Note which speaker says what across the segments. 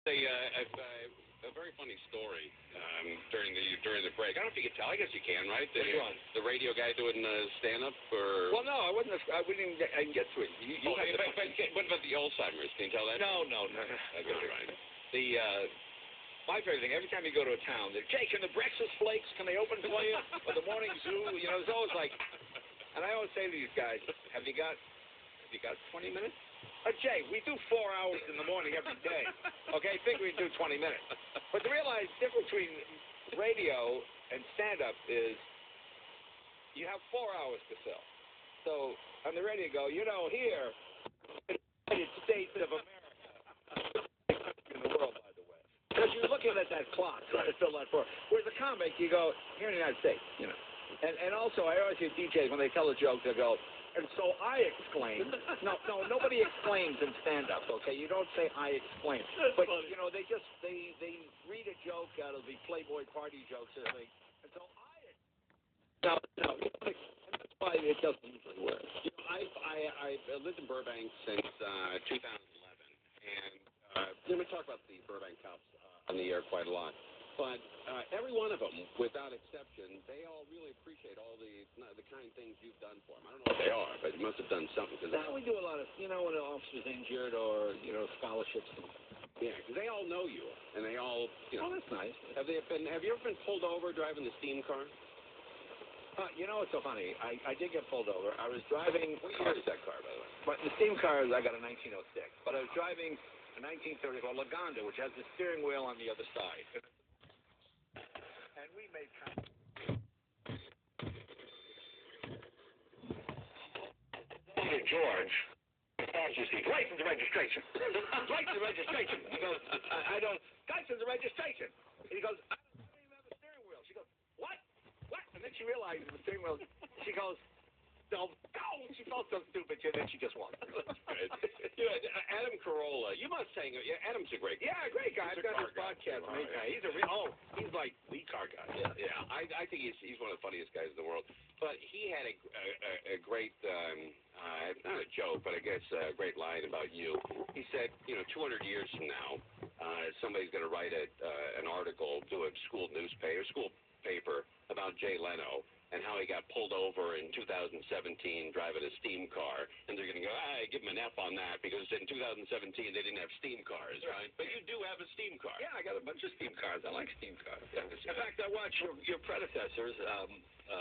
Speaker 1: A very funny story during the break. I don't know if you can tell. I guess you can, right?
Speaker 2: Which one?
Speaker 1: The radio guy doing stand-up, or?
Speaker 2: Well, no, I wouldn't I didn't get to it.
Speaker 1: What about the Alzheimer's? Can you tell that?
Speaker 2: No.
Speaker 1: That's all right.
Speaker 2: My favorite thing, every time you go to a town, Jay, can the breakfast flakes, can they open for you? Or the morning zoo? You know, there's always like, and I always say to these guys, have you got 20 minutes? Jay, we do 4 hours in the morning every day. Okay, think we do 20 minutes. But to realize the difference between radio and stand-up is you have 4 hours to sell. So on the radio, go, you know, here, in the United States of America, in the world, by the way. Because you're looking at that clock, trying to fill that for. Whereas a comic, you go, here in the United States, you know. And also, I always hear DJs, when they tell a joke, they go, and so I exclaimed. No, nobody exclaims in stand-up, okay? You don't say I exclaimed. But, you know, they read a joke out of the Playboy party jokes, and so I No, and that's why it doesn't usually work.
Speaker 1: You know, I've lived in Burbank since 2011, and we talk about the Burbank cops on the air quite a lot. But every one of them, without exception, they all really appreciate all the kind things you've done for them. I don't know what they are, but you must have done something.
Speaker 2: We do a lot of, you know, when an officer's injured or, you know, scholarships.
Speaker 1: Yeah, because they all know you, and they all, you know.
Speaker 2: Oh, that's nice.
Speaker 1: Have you ever been pulled over driving the steam car?
Speaker 2: You know, it's so funny. I did get pulled over. I was driving.
Speaker 1: What year is that car, by the way?
Speaker 2: But the steam car, I got a 1906. But I was driving a 1934 Lagonda, which has the steering wheel on the other side. And we made George, license and registration. License and registration. He goes, I don't, license and registration. He goes, I don't even have a steering wheel. She goes, what? And then she realized the steering wheel. She goes, no. She felt so stupid, and then she just walked.
Speaker 1: You know, Adam Carolla, you must say, Adam's a great guy.
Speaker 2: Yeah, great guy. I've got his podcast. He's like the car guy.
Speaker 1: Yeah. I think he's one of the funniest guys in the world. But he had a great, not a joke, but I guess a great line about you. He said, you know, 200 years from now, somebody's going to write an article to a school paper about Jay Leno and how he got pulled over in 2017 driving a steam car, and they're going to go, give him an F on that, because in 2017 they didn't have steam cars, right? But you do have a steam car.
Speaker 2: Yeah, I got a bunch of steam cars. I like steam cars.
Speaker 1: Yeah,
Speaker 2: in fact, I watched your predecessors,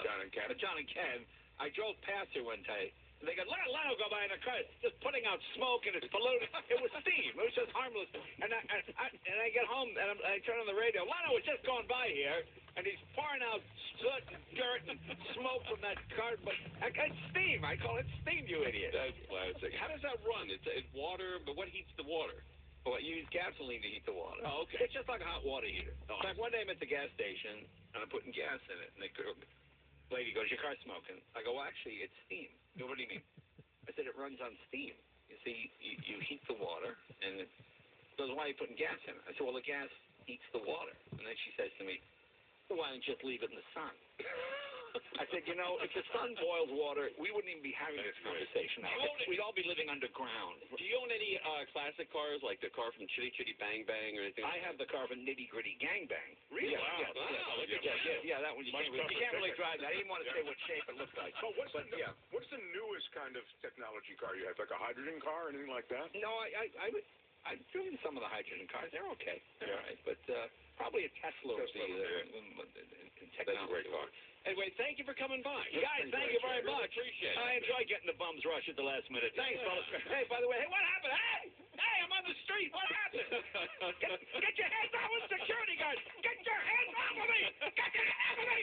Speaker 2: John and Ken. I drove past here one day, and they go, let Leno go by in a car, just putting out smoke, and it's polluted. It was steam. It was just harmless. And I get home, and I turn on the radio. Leno was just going by here, and he's pouring out soot and dirt and smoke from that car. But it's steam. I call it steam, you idiot.
Speaker 1: That's classic. How does that run? It's water, but what heats the water?
Speaker 2: Well, you use gasoline to heat the water.
Speaker 1: Oh, okay.
Speaker 2: It's just like a hot water heater. In fact, one day I'm at the gas station, and I'm putting gas in it, and the lady goes, your car's smoking. I go, well, actually, it's steam. What do you mean? I said, it runs on steam. You see, you heat the water, and it goes, why are you putting gas in it? I said, well, the gas heats the water. And then she says to me, well, why don't you just leave it in the sun? I said, you know, if the sun boils water, we wouldn't even be having this conversation. We'd all be living underground.
Speaker 1: Do you own any classic cars, like the car from Chitty Chitty Bang Bang or anything?
Speaker 2: I have the car from Nitty Gritty Gang Bang.
Speaker 1: Really?
Speaker 2: Yeah,
Speaker 1: Wow.
Speaker 2: That one. You can't really drive that. I didn't want to say what shape it looks like.
Speaker 3: So what's the newest kind of technology car you have? Like a hydrogen car or anything like that?
Speaker 2: No, I've driven some of the hydrogen cars. They're okay. They're all right. But probably a Tesla would be in technology.
Speaker 1: That's a great car.
Speaker 2: Anyway, thank you for coming by. Guys, thank you very much.
Speaker 1: Appreciate it.
Speaker 2: I enjoy getting the bums rush at the last minute. Thanks, fellas. Hey, by the way, what happened? Hey, I'm on the street. What happened? Get your hands off with security guards. Get your hands off of me. Get your hands off of me.